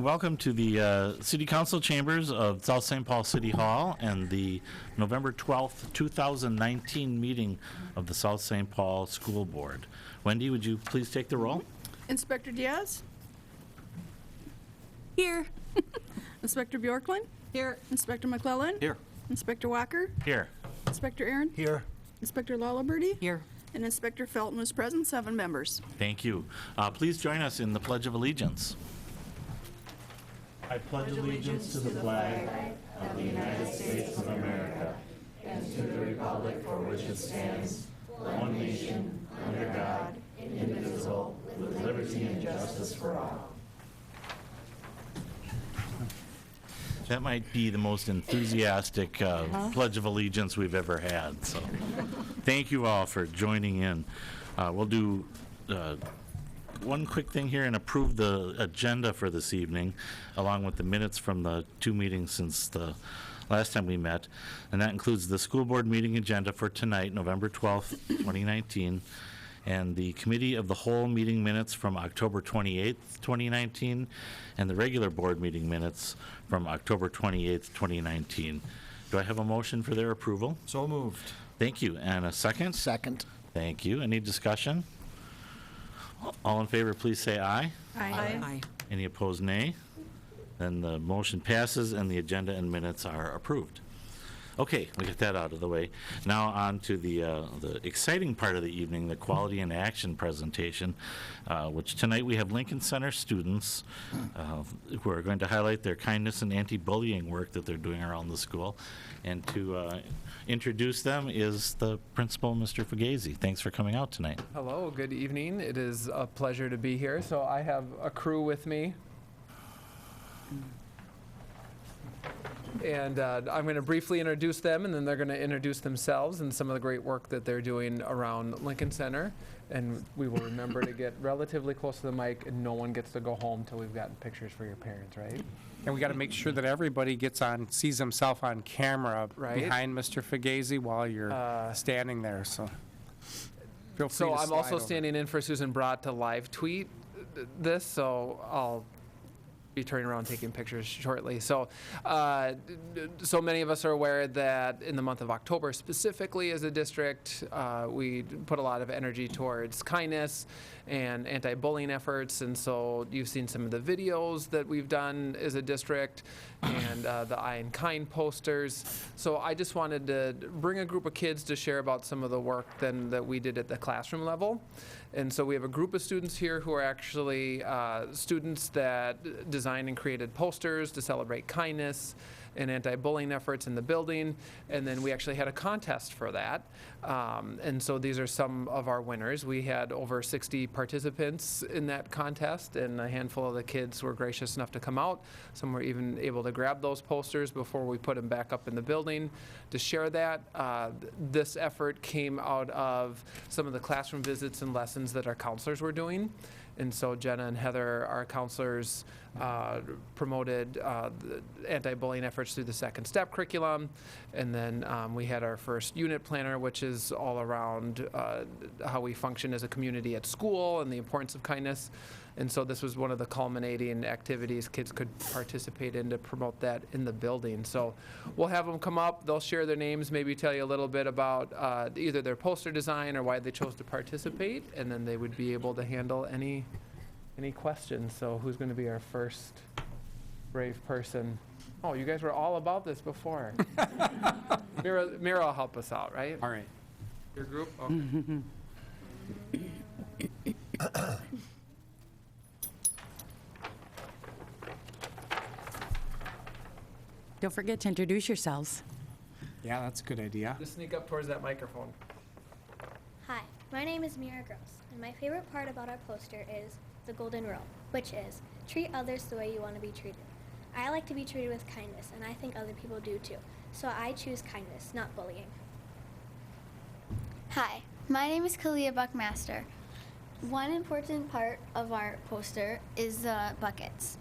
Welcome to the City Council Chambers of South St. Paul City Hall and the November 12th, 2019 meeting of the South St. Paul School Board. Wendy, would you please take the roll? Inspector Diaz? Here. Inspector Bjorklund? Here. Inspector McClellan? Here. Inspector Walker? Here. Inspector Aaron? Here. Inspector Lalaberty? Here. And Inspector Felton was present, 7 members. Thank you. Please join us in the Pledge of Allegiance. I pledge allegiance to the flag of the United States of America and to the republic for which it stands, one nation, under God, indivisible, with liberty and justice for all. That might be the most enthusiastic Pledge of Allegiance we've ever had. So, thank you all for joining in. We'll do one quick thing here and approve the agenda for this evening, along with the minutes from the 2 meetings since the last time we met. And that includes the school board meeting agenda for tonight, November 12th, 2019, and the committee of the whole meeting minutes from October 28th, 2019, and the regular board meeting minutes from October 28th, 2019. Do I have a motion for their approval? So moved. Thank you. And a second? Second. Thank you. Any discussion? All in favor, please say aye. Aye. Any opposed, nay? Then the motion passes and the agenda and minutes are approved. Okay, we get that out of the way. Now on to the exciting part of the evening, the Quality in Action presentation, which tonight we have Lincoln Center students who are going to highlight their kindness and anti-bullying work that they're doing around the school. And to introduce them is the principal, Mr. Fugazi. Thanks for coming out tonight. Hello, good evening. It is a pleasure to be here. So I have a crew with me. And I'm going to briefly introduce them, and then they're going to introduce themselves and some of the great work that they're doing around Lincoln Center. And we will remember to get relatively close to the mic, and no one gets to go home till we've gotten pictures for your parents, right? And we got to make sure that everybody sees himself on camera Right. behind Mr. Fugazi while you're standing there. So feel free So to I'm slide also over. standing in for Susan Brott to live tweet this, so I'll be turning around taking pictures shortly. So so many of us are aware that in the month of October specifically as a district, we put a lot of energy towards kindness and anti-bullying efforts, and so you've seen some of the videos that we've done as a district and the I Am Kind posters. So I just wanted to bring a group of kids to share about some of the work then that we did at the classroom level. And so we have a group of students here who are actually students that designed and created posters to celebrate kindness and anti-bullying efforts in the building. And then we actually had a contest for that. And so these are some of our winners. We had over 60 participants in that contest, and a handful of the kids were gracious enough to come out. Some were even able to grab those posters before we put them back up in the building to share that. This effort came out of some of the classroom visits and lessons that our counselors were doing. And so Jenna and Heather, our counselors, promoted the anti-bullying efforts through the Second Step curriculum. And then we had our first unit planner, which is all around how we function as a community at school and the importance of kindness. And so this was one of the culminating activities kids could participate in to promote that in the building. So we'll have them come up, they'll share their names, maybe tell you a little bit about either their poster design or why they chose to participate, and then they would be able to handle any questions. So who's going to be our first brave person? Oh, you guys were all about this before. Mira will help us out, right? All right. Your group? Okay. Don't forget to introduce yourselves. Yeah, that's a good idea. Just sneak up towards that microphone. Hi, my name is Mira Gross, and my favorite part about our poster is the golden rule, which is treat others the way you want to be treated. I like to be treated with kindness, and I think other people do too. So I choose kindness, not bullying. Hi, my name is Kalia Buckmaster. One important part of our poster is the buckets.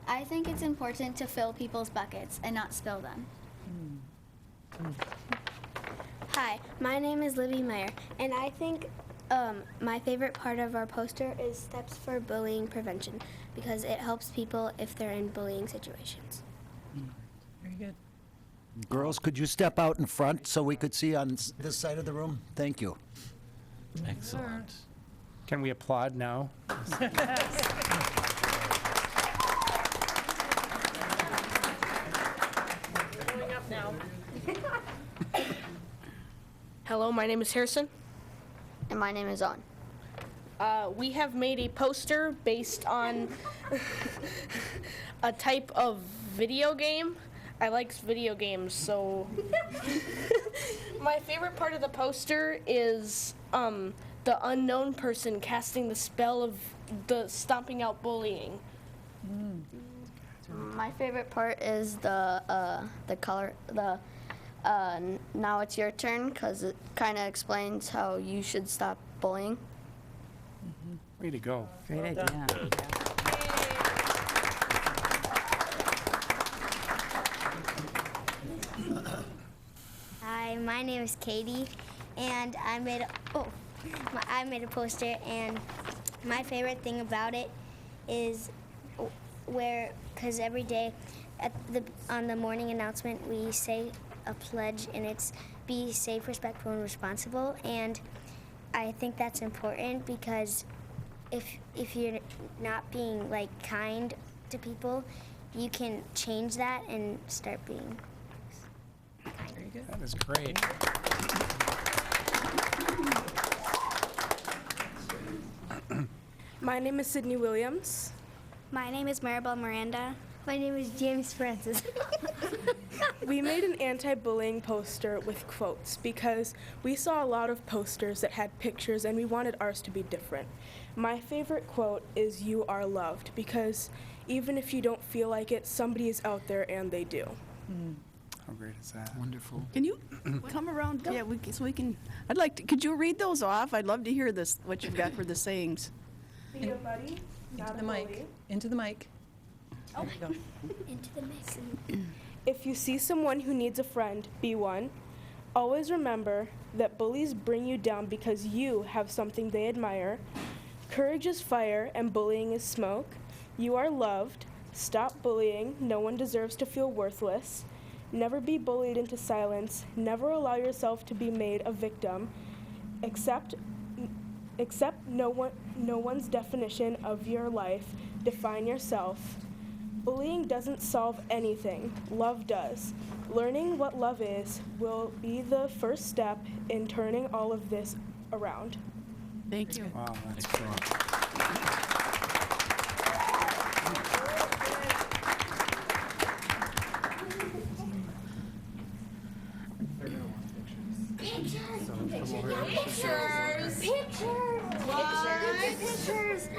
I think it's important to fill people's buckets and not spill them. Hi, my name is Libby Meyer, and I think my favorite part of our poster is steps for bullying prevention, because it helps people if they're in bullying situations. Very good. Girls, could you step out in front so we could see on this side of the room? Thank you. Excellent. Can we applaud now? Hello, my name is Harrison. And my name is On. We have made a poster based on a type of video game. I like video games, so my favorite part of the poster is the unknown person casting the spell of the stomping out bullying. My favorite part is the color, now it's your turn, because it kind of explains how you should stop bullying. Way to go. Great idea. Hi, my name is Katie, and I made a poster, and my favorite thing about it is because every day on the morning announcement we say a pledge, and it's be safe, respectful, and responsible, and I think that's important because if you're not being like kind to people, you can change that and start being kind. That is great. My name is Sydney Williams. My name is Maribel Miranda. My name is James Francis. We made an anti-bullying poster with quotes because we saw a lot of posters that had pictures and we wanted ours to be different. My favorite quote is "You are loved," because even if you don't feel like it, somebody is out there and they do. How great is that? Wonderful. Can you come around? Yeah, so we can, could you read those off? I'd love to hear this, what you've got for the sayings. Be a buddy, Into the mic. Into the mic. There you go. Into the mix. If you see someone who needs a friend, be one. Always remember that bullies bring you down because you have something they admire. Courage is fire and bullying is smoke. You are loved. Stop bullying. No one deserves to feel worthless. Never be bullied into silence. Never allow yourself to be made a victim. Accept no one's definition of your life. Define yourself. Bullying doesn't solve anything. Love does. Learning what love is will be the first step in turning all of this around. Thank you. Wow, that's great. Pictures.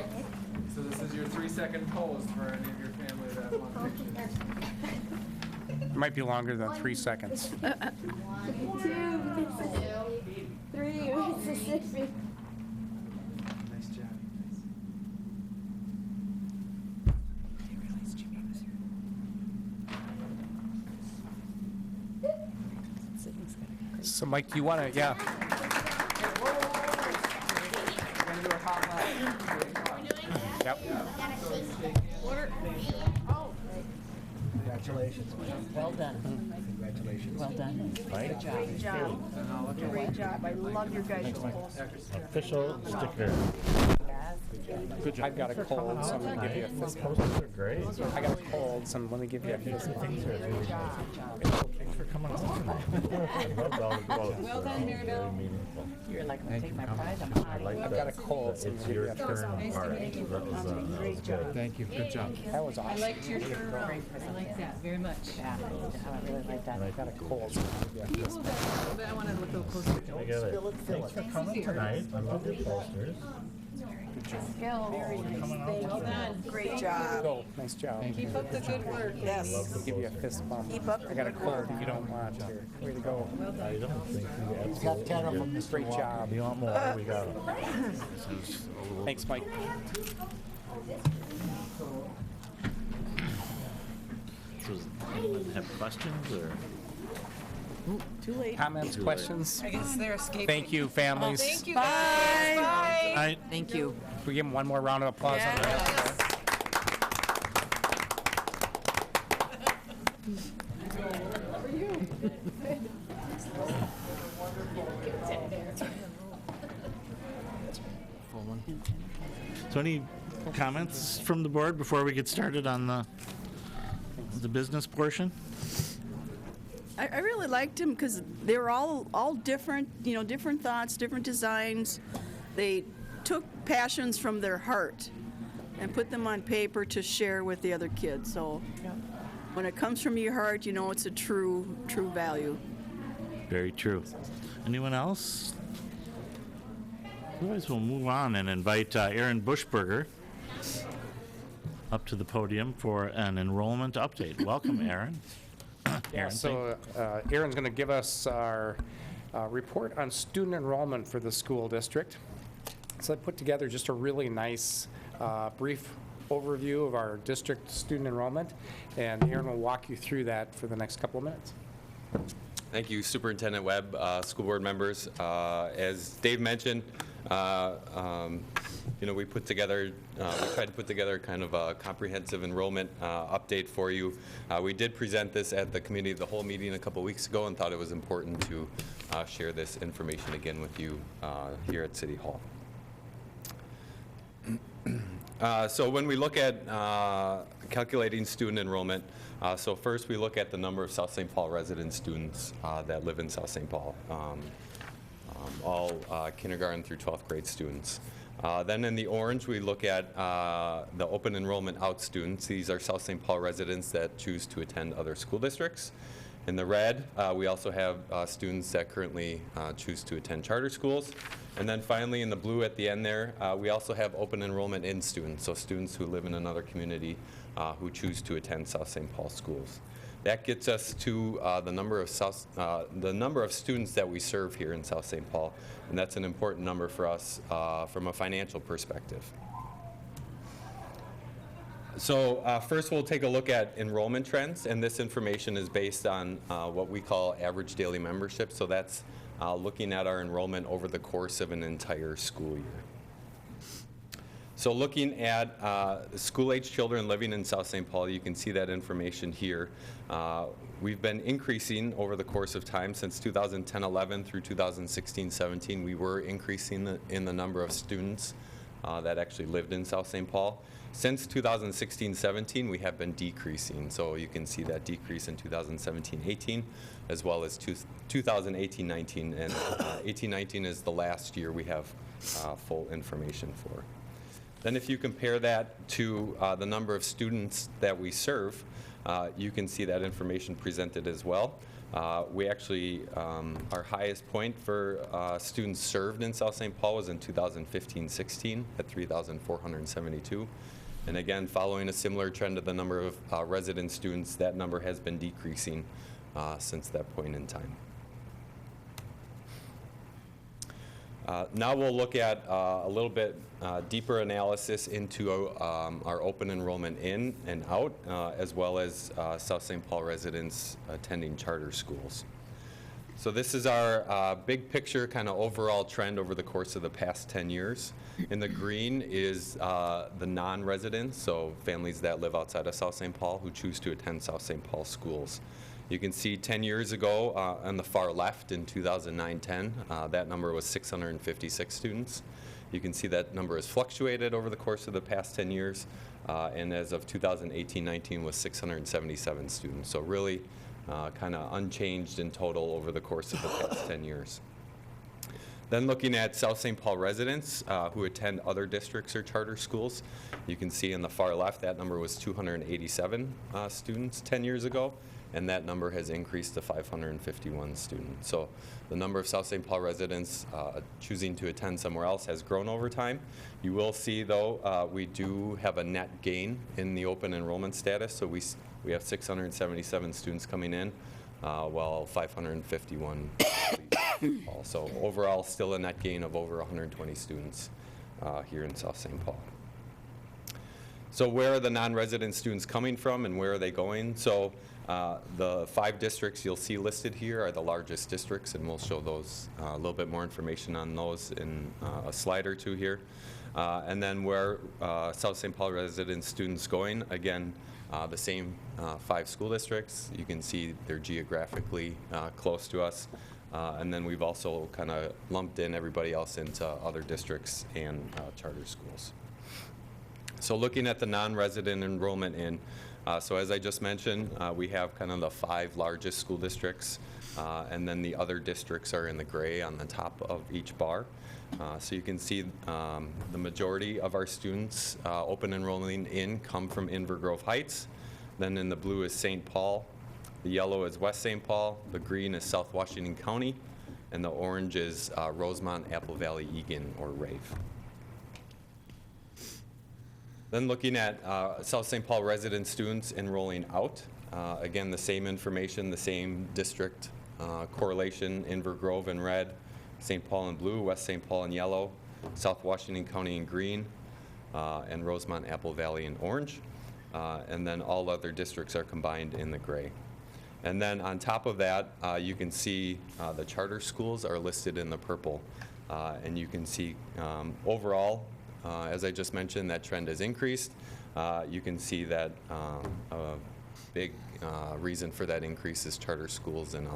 So this is your 3-second pose for any of your family that want pictures. It might be longer than 3 seconds. 3, Mississippi. Nice job. So Mike, you want to, yeah. We're gonna do a hot lap. Yep. Congratulations. Well done. Congratulations. Well done. Right? Great job. Great job. I love your guys' posters. Official sticker. I've got a cold, so I'm going to give you a fist bump. Posters are great. I got a cold, so let me give you a fist bump. Thanks for coming out tonight. I loved all the quotes. Well done, Maribel. Very meaningful. You're like, I'm take my prize. I'm I like I've that. got a cold, so It's I'm your gonna give you a turn fist part. That was good. Thank you. Good job. bump. That was awesome. your turn around. I like that very much. Yeah, I really like that. I got a cold, so I'm going to give you a fist bump. I want to look a little closer. I get it. Thanks for coming tonight. I love your posters. Very nice. Well done. Great job. Go. Nice job. Keep up the good work. Yes. I'll give you a fist bump. Keep up I got a cold if you don't want to. Way to go. I don't think we absolutely Got 10 of do. them, Mr. Great Walker. job. You want more? We got them. Thanks, Mike. Does anyone have questions or? Too late. Comments, questions? I guess they're escaping. Thank you, families. Thank you. Bye. I, Thank you. Can we give them one more round of applause? On that? So any comments from the board before we get started on the business portion? I really liked them because they were all different, different thoughts, different designs. They took passions from their heart and put them on paper to share with the other kids. So when it comes from your heart, it's a true value. Very true. Anyone else? Otherwise, we'll move on and invite Aaron Buschberger up to the podium for an enrollment update. Welcome, Aaron. Yeah, so Aaron's going to give us our report on student enrollment for the school district. So I put together just a really nice brief overview of our district student enrollment, and Aaron will walk you through that for the next couple of minutes. Thank you, Superintendent Webb, school board members. As Dave mentioned, we put together, we tried to put together kind of a comprehensive enrollment update for you. We did present this at the committee of the whole meeting a couple weeks ago and thought it was important to share this information again with you here at City Hall. So when we look at calculating student enrollment, so first we look at the number of South St. Paul resident students that live in South St. Paul, all kindergarten through 12th grade students. Then in the orange, we look at the open enrollment out students. These are South St. Paul residents that choose to attend other school districts. In the red, we also have students that currently choose to attend charter schools. And then finally, in the blue at the end there, we also have open enrollment in students, so students who live in another community who choose to attend South St. Paul schools. That gets us to the number of students that we serve here in South St. Paul, and that's an important number for us from a financial perspective. So first we'll take a look at enrollment trends, and this information is based on what we call average daily membership. So that's looking at our enrollment over the course of an entire school year. So looking at school-age children living in South St. Paul, you can see that information here. We've been increasing over the course of time since 2010-11 through 2016-17. We were increasing in the number of students that actually lived in South St. Paul. Since 2016-17, we have been decreasing. So you can see that decrease in 2017-18 as well as 2018-19. And 18-19 is the last year we have full information for. Then if you compare that to the number of students that we serve, you can see that information presented as well. We actually, our highest point for students served in South St. Paul was in 2015-16 at 3,472. And again, following a similar trend to the number of resident students, that number has been decreasing since that point in time. Now we'll look at a little bit deeper analysis into our open enrollment in and out, as well as South St. Paul residents attending charter schools. So this is our big picture kind of overall trend over the course of the past 10 years. In the green is the non-residents, so families that live outside of South St. Paul who choose to attend South St. Paul schools. You can see 10 years ago on the far left in 2009-10, that number was 656 students. You can see that number has fluctuated over the course of the past 10 years, and as of 2018-19 was 677 students. So really kind of unchanged in total over the course of the past 10 years. Then looking at South St. Paul residents who attend other districts or charter schools, you can see in the far left that number was 287 students 10 years ago, and that number has increased to 551 students. So the number of South St. Paul residents choosing to attend somewhere else has grown over time. You will see, though, we do have a net gain in the open enrollment status. So we have 677 students coming in, while 551 leave. So overall, still a net gain of over 120 students here in South St. Paul. So where are the non-resident students coming from and where are they going? So the 5 districts you'll see listed here are the largest districts, and we'll show those a little bit more information on those in a slide or two here. And then where South St. Paul resident students going, again, the same 5 school districts. You can see they're geographically close to us. And then we've also kind of lumped in everybody else into other districts and charter schools. So looking at the non-resident enrollment in, so as I just mentioned, we have kind of the 5 largest school districts, and then the other districts are in the gray on the top of each bar. So you can see the majority of our students open enrolling in come from Inver Grove Heights. Then in the blue is St. Paul, the yellow is West St. Paul, the green is South Washington County, and the orange is Rosemont, Apple Valley, Egan, or Rave. Then looking at South St. Paul resident students enrolling out. Again, the same information, the same district correlation, Inver Grove in red, St. Paul in blue, West St. Paul in yellow, South Washington County in green, and Rosemont, Apple Valley in orange. And then all other districts are combined in the gray. And then on top of that, you can see the charter schools are listed in the purple. And you can see overall, as I just mentioned, that trend has increased. You can see that a big reason for that increase is charter schools, and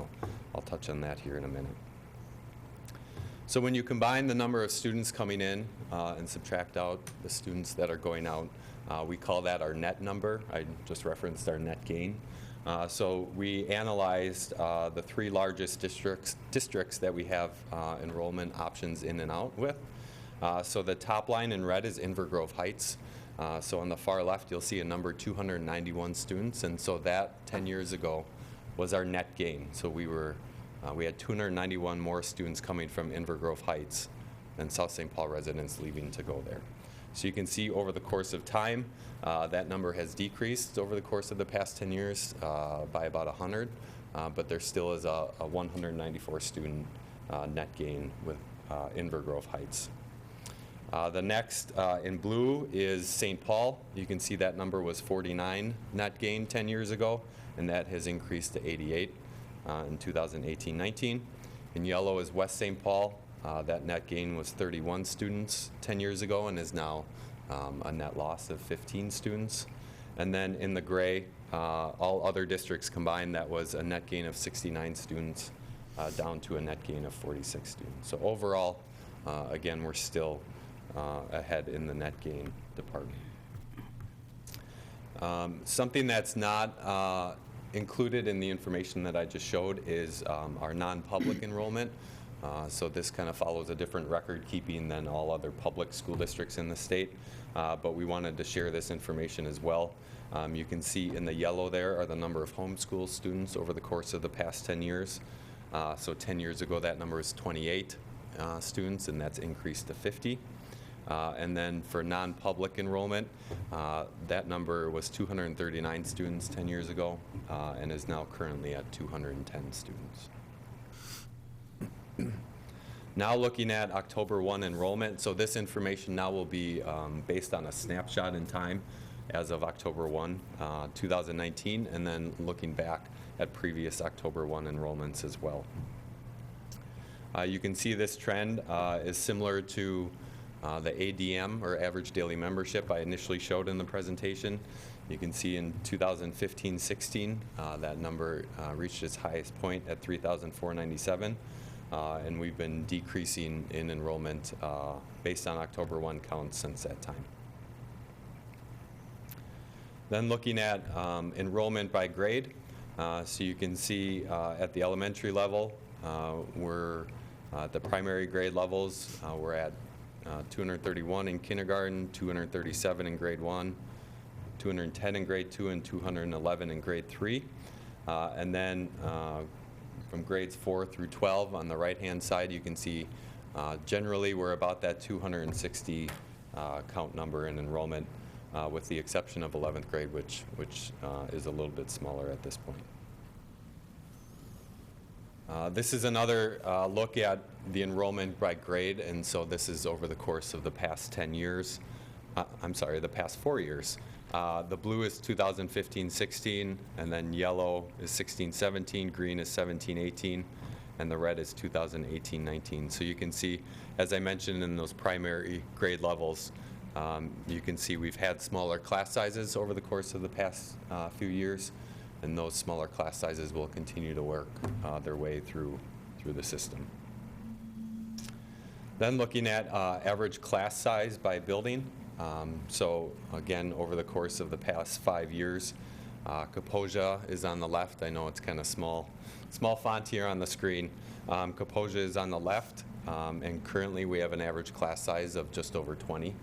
I'll touch on that here in a minute. So when you combine the number of students coming in and subtract out the students that are going out, we call that our net number. I just referenced our net gain. So we analyzed the 3 largest districts that we have enrollment options in and out with. So the top line in red is Inver Grove Heights. So on the far left, you'll see a number 291 students, and so that 10 years ago was our net gain. So we had 291 more students coming from Inver Grove Heights than South St. Paul residents leaving to go there. So you can see over the course of time, that number has decreased over the course of the past 10 years by about 100, but there still is a 194 student net gain with Inver Grove Heights. The next in blue is St. Paul. You can see that number was 49 net gain 10 years ago, and that has increased to 88 in 2018-19. In yellow is West St. Paul. That net gain was 31 students 10 years ago and is now a net loss of 15 students. And then in the gray, all other districts combined, that was a net gain of 69 students down to a net gain of 46 students. So overall, again, we're still ahead in the net gain department. Something that's not included in the information that I just showed is our non-public enrollment. So this kind of follows a different record keeping than all other public school districts in the state, but we wanted to share this information as well. You can see in the yellow there are the number of homeschool students over the course of the past 10 years. So 10 years ago that number was 28 students, and that's increased to 50. And then for non-public enrollment, that number was 239 students 10 years ago and is now currently at 210 students. Now looking at October 1 enrollment, so this information now will be based on a snapshot in time as of October 1, 2019, and then looking back at previous October 1 enrollments as well. You can see this trend is similar to the ADM, or average daily membership, I initially showed in the presentation. You can see in 2015-16, that number reached its highest point at 3,497. And we've been decreasing in enrollment based on October 1 counts since that time. Then looking at enrollment by grade, so you can see at the elementary level, we're at the primary grade levels, we're at 231 in kindergarten, 237 in grade 1, 210 in grade 2, and 211 in grade 3. And then from grades 4 through 12 on the right-hand side, you can see generally we're about that 260 count number in enrollment, with the exception of 11th grade, which is a little bit smaller at this point. This is another look at the enrollment by grade, and so this is over the course of the past 10 years. The past 4 years. The blue is 2015-16, and then yellow is 16-17, green is 17-18, and the red is 2018-19. So you can see, as I mentioned, in those primary grade levels, You can see we've had smaller class sizes over the course of the past few years, and those smaller class sizes will continue to work their way through the system. Then looking at average class size by building. So again, over the course of the past 5 years, Kaposia is on the left. I know it's kind of small font here on the screen. Kaposia is on the left, and currently we have an average class size of just over 20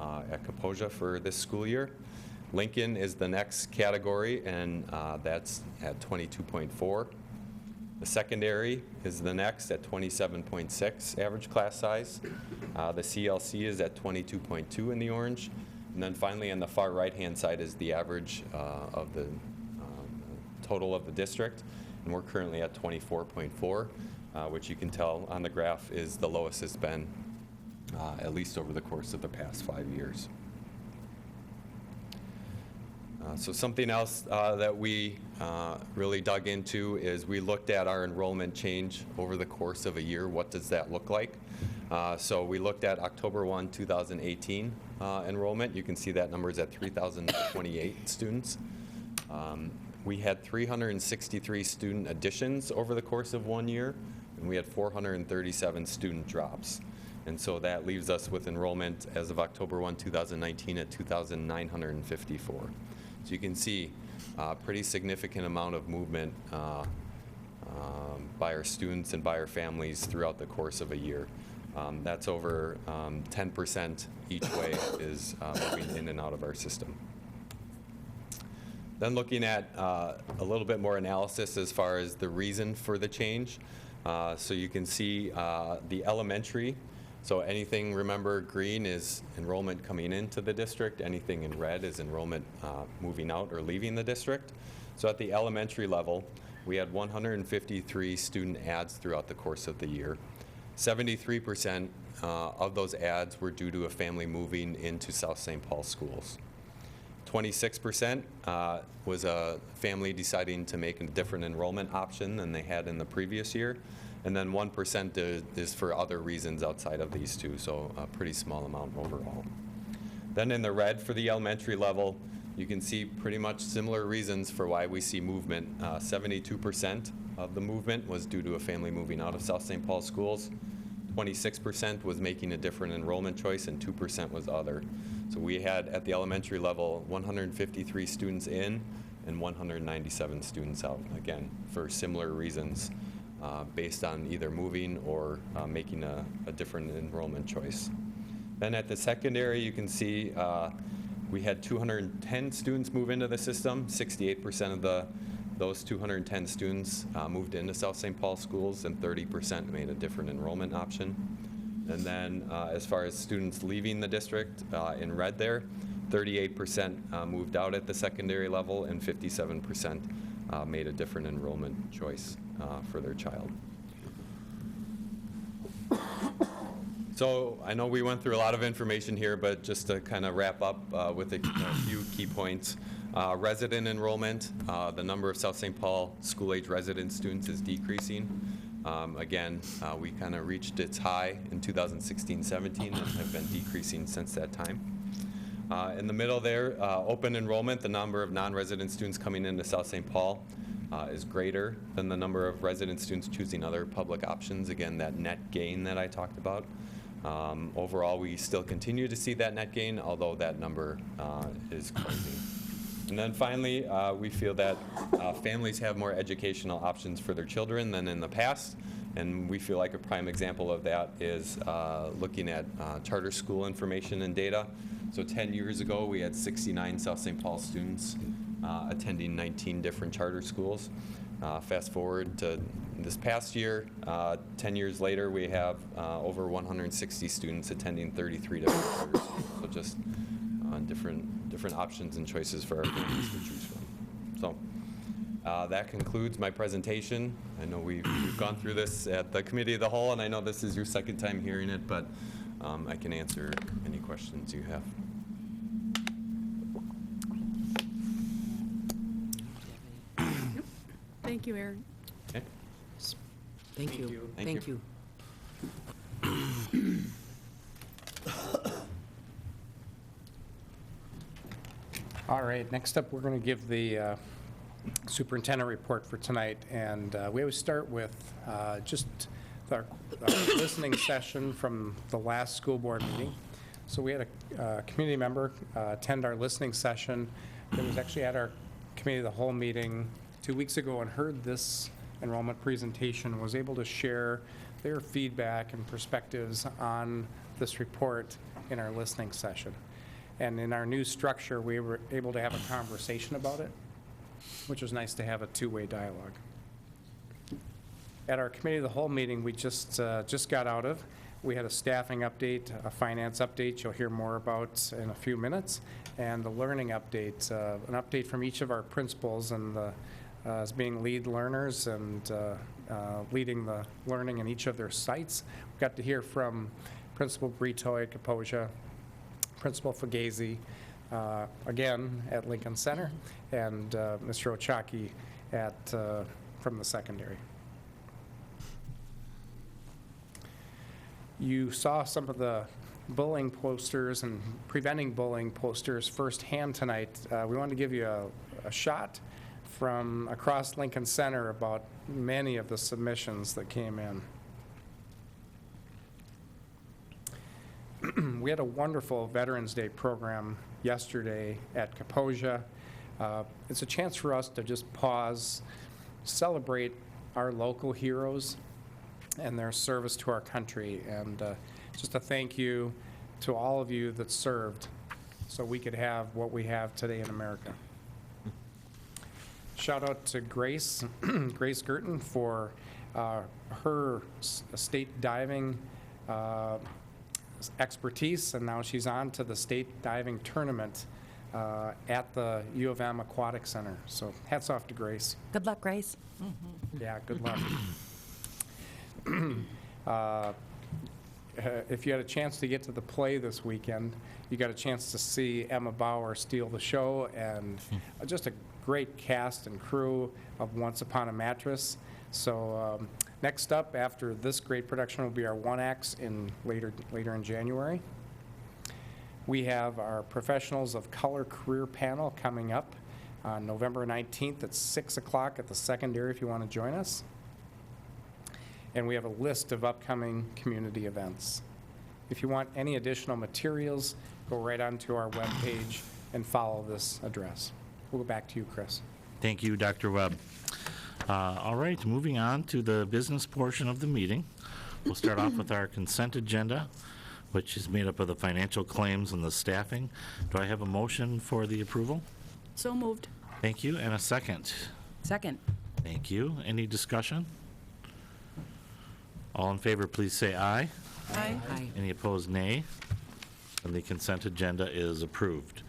at Kaposia for this school year. Lincoln is the next category, and that's at 22.4. The secondary is the next at 27.6 average class size. The CLC is at 22.2 in the orange. And then finally on the far right-hand side is the average of the total of the district. And we're currently at 24.4, which you can tell on the graph is the lowest it's been at least over the course of the past 5 years. So something else that we really dug into is we looked at our enrollment change over the course of a year. What does that look like? So we looked at October 1, 2018 enrollment. You can see that number is at 3,028 students. We had 363 student additions over the course of 1 year, and we had 437 student drops. And so that leaves us with enrollment as of October 1, 2019 at 2,954. So you can see a pretty significant amount of movement by our students and by our families throughout the course of a year. That's over 10% each way is moving in and out of our system. Then looking at a little bit more analysis as far as the reason for the change. So you can see the elementary. So anything, remember, green is enrollment coming into the district. Anything in red is enrollment moving out or leaving the district. So at the elementary level, we had 153 student adds throughout the course of the year. 73% of those adds were due to a family moving into South St. Paul schools. 26% was a family deciding to make a different enrollment option than they had in the previous year. And then 1% is for other reasons outside of these two, so a pretty small amount overall. Then in the red for the elementary level, you can see pretty much similar reasons for why we see movement. 72% of the movement was due to a family moving out of South St. Paul schools. 26% was making a different enrollment choice, and 2% was other. So we had, at the elementary level, 153 students in and 197 students out, again, for similar reasons. Based on either moving or making a different enrollment choice. Then at the secondary, you can see we had 210 students move into the system. 68% of those 210 students moved into South St. Paul schools, and 30% made a different enrollment option. And then as far as students leaving the district, in red there, 38% moved out at the secondary level, and 57% made a different enrollment choice for their child. So I know we went through a lot of information here, but just to kind of wrap up with a few key points. Resident enrollment, the number of South St. Paul school-age resident students is decreasing. Again, we kind of reached its high in 2016-17 and have been decreasing since that time. In the middle there, open enrollment, the number of non-resident students coming into South St. Paul is greater than the number of resident students choosing other public options. Again, that net gain that I talked about. Overall, we still continue to see that net gain, although that number is closing. And then finally, we feel that families have more educational options for their children than in the past. And we feel like a prime example of that is looking at charter school information and data. So 10 years ago, we had 69 South St. Paul students attending 19 different charter schools. Fast forward to this past year, 10 years later, we have over 160 students attending 33 different charter schools. So just different options and choices for our families to choose from. So that concludes my presentation. I know we've gone through this at the Committee of the Whole, and I know this is your second time hearing it, but I can answer any questions you have. Thank you, Aaron. Okay. Thank you. Thank you. All right, next up, we're going to give the superintendent report for tonight, and we always start with just our listening session from the last school board meeting. So we had a community member attend our listening session that was actually at our committee of the whole meeting 2 weeks ago and heard this enrollment presentation and was able to share their feedback and perspectives on this report in our listening session. And in our new structure, we were able to have a conversation about it, which was nice to have a two-way dialogue. At our committee of the whole meeting we just got out of, we had a staffing update, a finance update you'll hear more about in a few minutes, and a learning update, an update from each of our principals and as being lead learners and leading the learning in each of their sites. We got to hear from Principal Brito at Kaposia, Principal Fugazi, again at Lincoln Center, and Mr. Ochaki from the secondary. You saw some of the bullying posters and preventing bullying posters firsthand tonight. We wanted to give you a shot from across Lincoln Center about many of the submissions that came in. We had a wonderful Veterans Day program yesterday at Kaposia. It's a chance for us to just pause, celebrate our local heroes and their service to our country, and just a thank you to all of you that served so we could have what we have today in America. Shout out to Grace Gerton for her state diving expertise, and now she's on to the state diving tournament at the U of M Aquatic Center. So hats off to Grace. Good luck, Grace. Yeah, good luck. If you had a chance to get to the play this weekend, you got a chance to see Emma Bauer steal the show, and just a great cast and crew of Once Upon a Mattress. So next up after this great production will be our one acts later in January. We have our Professionals of Color career panel coming up on November 19th at 6 o'clock at the secondary if you want to join us. And we have a list of upcoming community events. If you want any additional materials, go right onto our webpage and follow this address. We'll go back to you, Chris. Thank you, Dr. Webb. All right, moving on to the business portion of the meeting. We'll start off with our consent agenda, which is made up of the financial claims and the staffing. Do I have a motion for the approval? So moved. Thank you, and a second. Second. Thank you. Any discussion? All in favor, please say aye. Aye. Aye. Any opposed, nay? And the consent agenda is approved.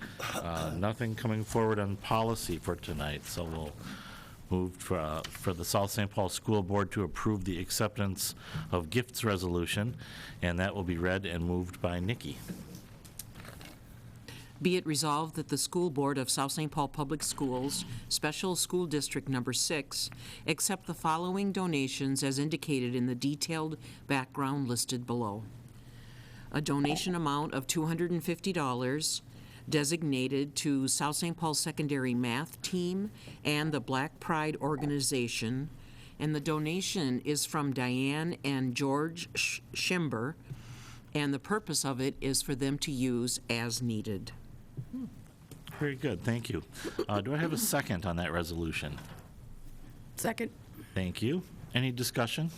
Nothing coming forward on policy for tonight, so we'll move for the South St. Paul School Board to approve the acceptance of gifts resolution, and that will be read and moved by Nikki. Be it resolved that the School Board of South St. Paul Public Schools, Special School District Number 6, accept the following donations as indicated in the detailed background listed below. A donation amount of $250 designated to South St. Paul Secondary Math Team and the Black Pride Organization, and the donation is from Diane and George Schimber, and the purpose of it is for them to use as needed. Very good, thank you. Do I have a second on that resolution? Second. Thank you. Any discussion?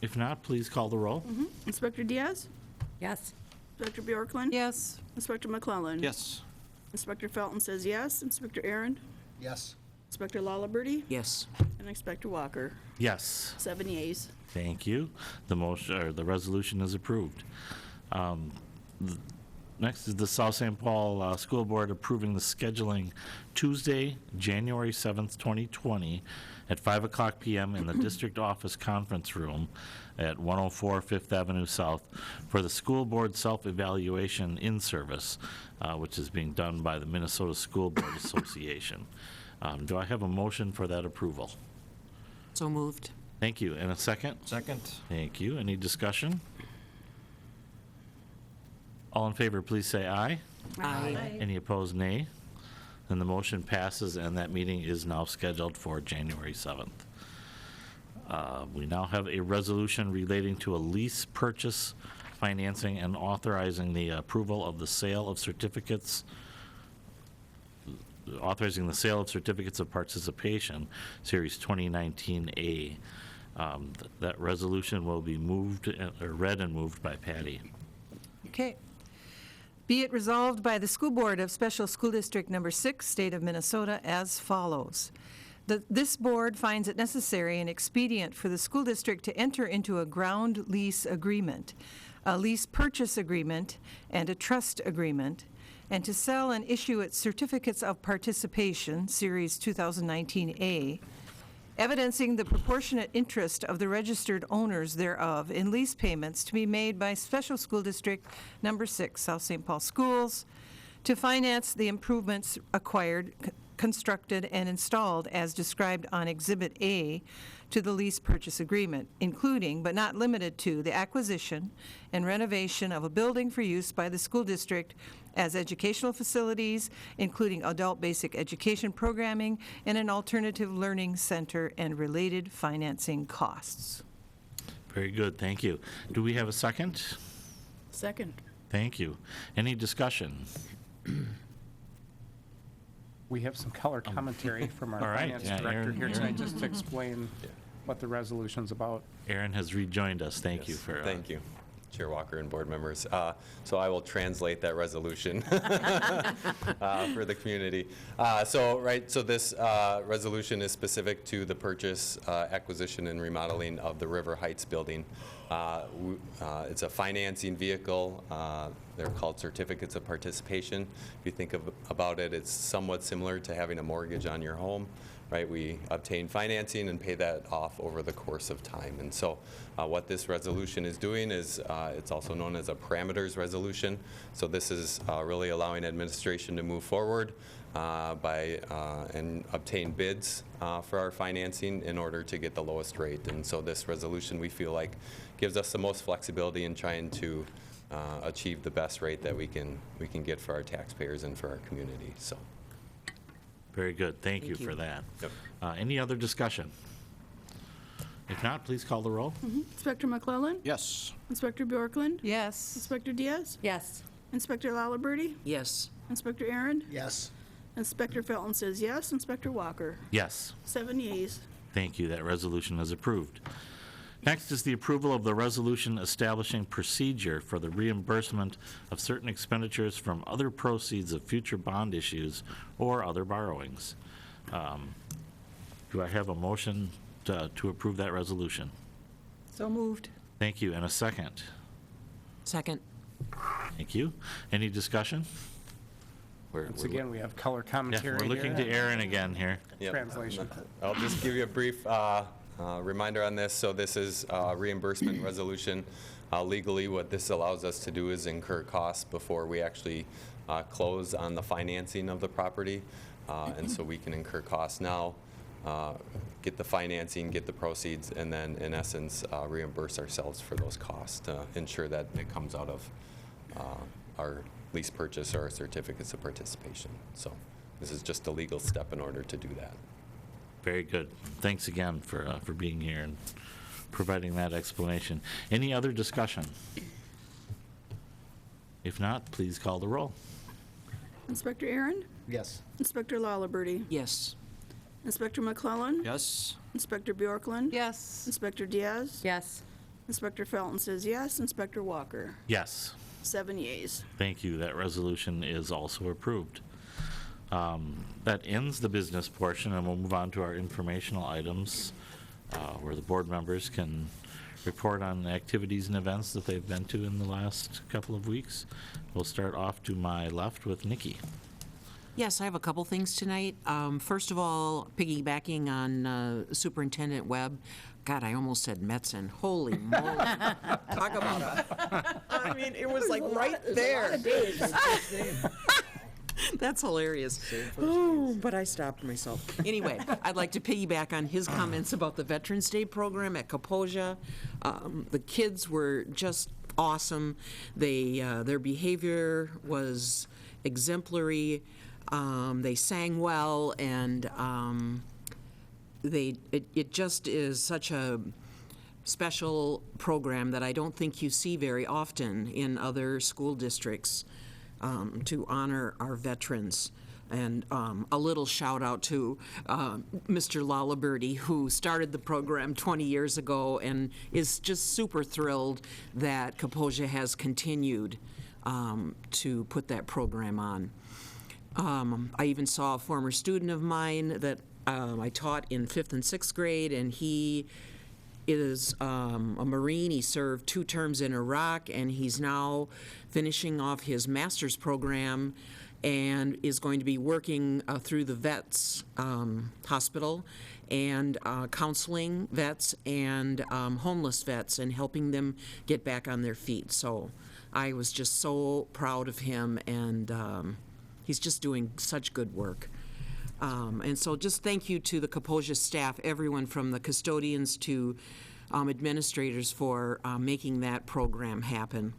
If not, please call the roll. Inspector Diaz? Yes. Inspector Bjorklund? Yes. Inspector McClellan? Yes. Inspector Felton says yes. Inspector Aaron? Yes. Inspector Lalaberty? Yes. And Inspector Walker? Yes. 7 yeas. Thank you. The motion, or the resolution is approved. Next is the South St. Paul School Board approving the scheduling Tuesday, January 7th, 2020 at 5 o'clock p.m. in the District Office Conference Room at 104 Fifth Avenue South for the School Board Self-Evaluation in-service, which is being done by the Minnesota School Board Association. Do I have a motion for that approval? So moved. Thank you. And a second? Second. Thank you. Any discussion? All in favor, please say aye. Aye. Any opposed, nay. Then the motion passes, and that meeting is now scheduled for January 7th. We now have a resolution relating to a lease purchase financing and authorizing the approval of the sale of certificates, authorizing the sale of certificates of participation, Series 2019A. That resolution will be moved, or read and moved by Patty. Okay. Be it resolved by the School Board of Special School District Number 6, State of Minnesota, as follows. This board finds it necessary and expedient for the school district to enter into a ground lease agreement, a lease purchase agreement, and a trust agreement, and to sell and issue its certificates of participation, Series 2019A, evidencing the proportionate interest of the registered owners thereof in lease payments to be made by Special School District Number 6, South St. Paul Schools, to finance the improvements acquired, constructed, and installed as described on Exhibit A to the lease purchase agreement, including but not limited to the acquisition and renovation of a building for use by the school district as educational facilities, including adult basic education programming and an alternative learning center and related financing costs. Very good, thank you. Do we have a second? Second. Thank you. Any discussion? We have some color commentary from our all right, finance yeah, director Aaron- here tonight, just to explain what the resolution's about. Aaron has rejoined us. Thank you Yes, for. Thank you, Chair Walker and board members. So I will translate that resolution for the community. So this resolution is specific to the purchase, acquisition, and remodeling of the River Heights building. It's a financing vehicle. They're called certificates of participation. If you think about it, it's somewhat similar to having a mortgage on your home. Right, we obtain financing and pay that off over the course of time. And so what this resolution is doing is it's also known as a parameters resolution. So this is really allowing administration to move forward and obtain bids for our financing in order to get the lowest rate. And so this resolution, we feel like, gives us the most flexibility in trying to achieve the best rate that we can get for our taxpayers and for our community. So. Very good. Thank you for that. Yep. Any other discussion? If not, please call the roll. Inspector McClellan? Yes. Inspector Bjorklund? Yes. Inspector Diaz? Yes. Inspector Lalaberty? Yes. Inspector Aaron? Yes. Inspector Felton says yes. Inspector Walker? Yes. 7 yeas. Thank you. That resolution is approved. Next is the approval of the resolution establishing procedure for the reimbursement of certain expenditures from other proceeds of future bond issues or other borrowings. Do I have a motion to approve that resolution? So moved. Thank you. And a second? Second. Thank you. Any discussion? Once again, we have color Yeah, commentary we're looking here. to Aaron again here. Yep. Translation. I'll just give you a brief reminder on this. So this is a reimbursement resolution. Legally, what this allows us to do is incur costs before we actually close on the financing of the property. And so we can incur costs now, get the financing, get the proceeds, and then in essence reimburse ourselves for those costs to ensure that it comes out of our lease purchase or our certificates of participation. So this is just a legal step in order to do that. Very good. Thanks again for being here and providing that explanation. Any other discussion? If not, please call the roll. Inspector Aaron? Yes. Inspector Lalaberty? Yes. Inspector McClellan? Yes. Inspector Bjorklund? Yes. Inspector Diaz? Yes. Inspector Felton says yes. Inspector Walker? Yes. 7 yeas. Thank you. That resolution is also approved. That ends the business portion, and we'll move on to our informational items where the board members can report on activities and events that they've been to in the last couple of weeks. We'll start off to my left with Nikki. Yes, I have a couple things tonight. First of all, piggybacking on Superintendent Webb. God, I almost said Metzen. Holy moly. Talk about a, I mean, it was like right there. That's hilarious. Oh, but I stopped myself. Anyway, I'd like to piggyback on his comments about the Veterans Day program at Kaposia. The kids were just awesome. They their behavior was exemplary. They sang well, and it just is such a special program that I don't think you see very often in other school districts to honor our veterans. And a little shout out to Mr. Lalaberty, who started the program 20 years ago and is just super thrilled that Kaposia has continued to put that program on. I even saw a former student of mine that I taught in 5th and 6th grade, and he is a Marine. He served 2 terms in Iraq, and he's now finishing off his master's program and is going to be working through the vets hospital and counseling vets and homeless vets and helping them get back on their feet. So I was just so proud of him, and he's just doing such good work. And so just thank you to the Kaposia staff, everyone from the custodians to administrators for making that program happen.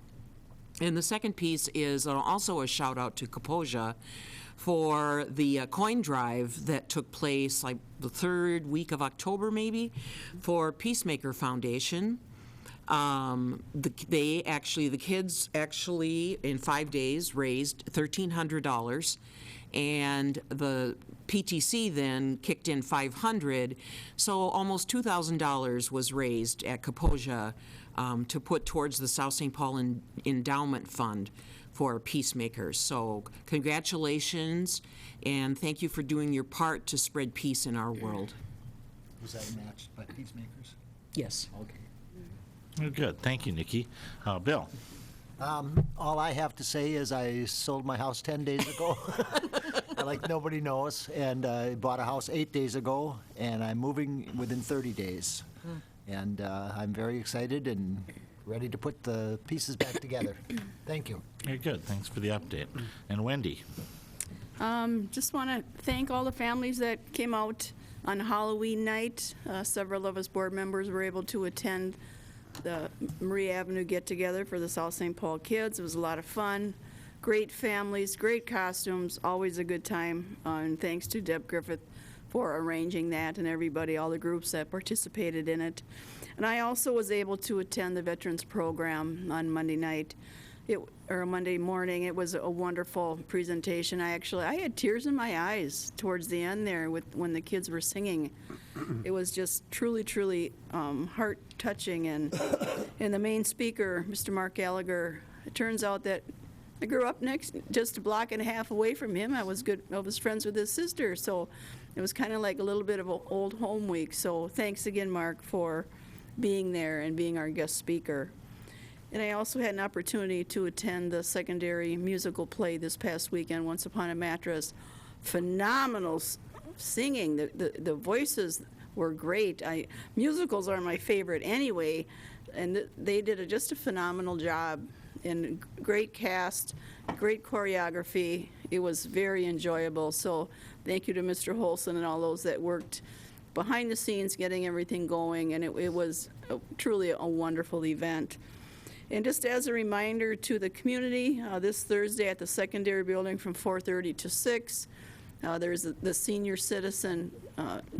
And the second piece is also a shout out to Kaposia for the coin drive that took place like the 3rd week of October maybe for Peacemaker Foundation. The kids actually in 5 days raised $1,300, and the PTC then kicked in $500, so almost $2,000 was raised at Kaposia to put towards the South St. Paul Endowment Fund for peacemakers. So congratulations, and thank you for doing your part to spread peace in our world. Was that matched by peacemakers? Yes. Okay. Oh, good. Thank you, Nikki. Bill? All I have to say is I sold my house 10 days ago, like nobody knows, and I bought a house 8 days ago, and I'm moving within 30 days. And I'm very excited and ready to put the pieces back together. Thank you. Very good. Thanks for the update. And Wendy? Just want to thank all the families that came out on Halloween night. Several of us board members were able to attend the Marie Avenue get-together for the South St. Paul kids. It was a lot of fun. Great families, great costumes, always a good time. And thanks to Deb Griffith for arranging that, and everybody, all the groups that participated in it. And I also was able to attend the Veterans Program on Monday night, or Monday morning. It was a wonderful presentation. I had tears in my eyes towards the end there when the kids were singing. It was just truly, truly heart-touching. And the main speaker, Mr. Mark Gallagher, it turns out that I grew up just a block and a half away from him. I was friends with his sister, so it was kind of like a little bit of an old home week. So thanks again, Mark, for being there and being our guest speaker. And I also had an opportunity to attend the secondary musical play this past weekend, Once Upon a Mattress. Phenomenal singing. The voices were great. Musicals are my favorite anyway, and they did just a phenomenal job. And great cast, great choreography. It was very enjoyable. So thank you to Mr. Holson and all those that worked behind the scenes getting everything going. And it was truly a wonderful event. And just as a reminder to the community, this Thursday at the secondary building from 4:30 to 6, there's the senior citizen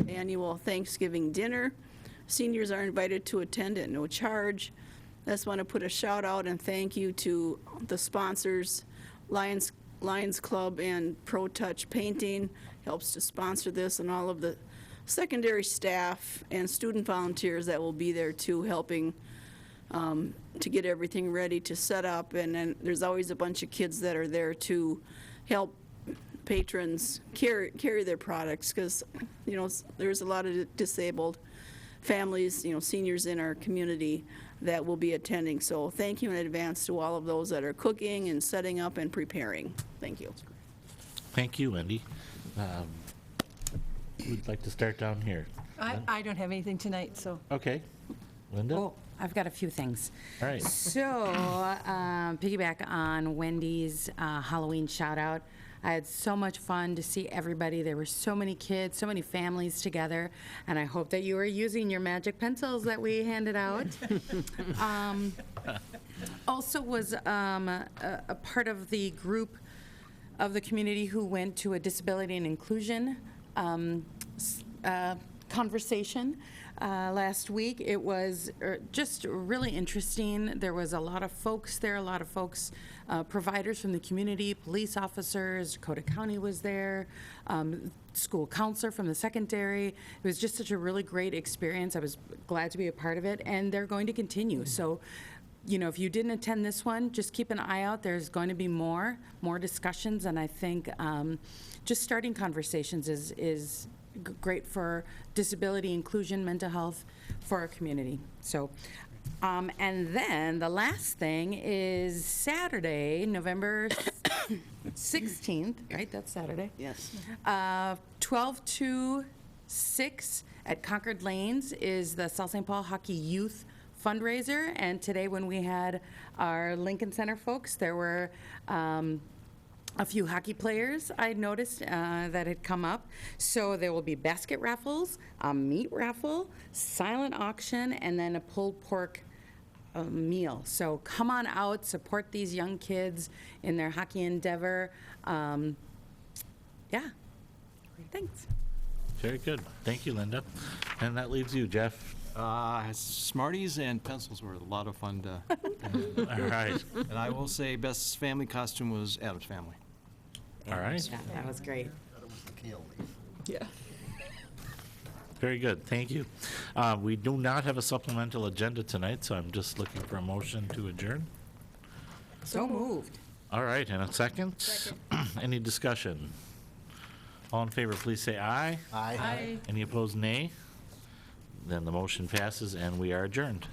annual Thanksgiving dinner. Seniors are invited to attend at no charge. I just want to put a shout out and thank you to the sponsors, Lions Club and Pro Touch Painting helps to sponsor this, and all of the secondary staff and student volunteers that will be there too, helping to get everything ready to set up. And then there's always a bunch of kids that are there to help patrons carry their products, because there's a lot of disabled families, seniors in our community that will be attending. So thank you in advance to all of those that are cooking and setting up and preparing. Thank you. Thank you, Wendy. Who'd like to start down here? I don't have anything tonight, so. Okay. Linda? Oh, I've got a few things. All right. So, piggyback on Wendy's Halloween shout out. I had so much fun to see everybody. There were so many kids, so many families together, and I hope that you were using your magic pencils that we handed out. Also was a part of the group of the community who went to a disability and inclusion conversation last week. It was just really interesting. There was a lot of folks there, providers from the community, police officers, Dakota County was there, school counselor from the secondary. It was just such a really great experience. I was glad to be a part of it, and they're going to continue. So, if you didn't attend this one, just keep an eye out. There's going to be more discussions, and I think just starting conversations is great for disability inclusion, mental health for our community. So, and then the last thing is Saturday, November 16th, right? That's Saturday. Yes. 12 to 6 at Concord Lanes is the South St. Paul Hockey Youth fundraiser. And today when we had our Lincoln Center folks, there were a few hockey players I noticed that had come up. So there will be basket raffles, a meat raffle, silent auction, and then a pulled pork meal. So come on out, support these young kids in their hockey endeavor. Yeah, thanks. Very good. Thank you, Linda. And that leaves you, Jeff. Smarties and pencils were a lot of fun to. All right. And I will say, best family costume was Adam's Family. All right. Yeah, that was great. Yeah. Very good. Thank you. We do not have a supplemental agenda tonight, so I'm just looking for a motion to adjourn. So moved. All right, and a second? Any discussion? All in favor, please say aye. Aye. Any opposed, nay? Then the motion passes and we are adjourned.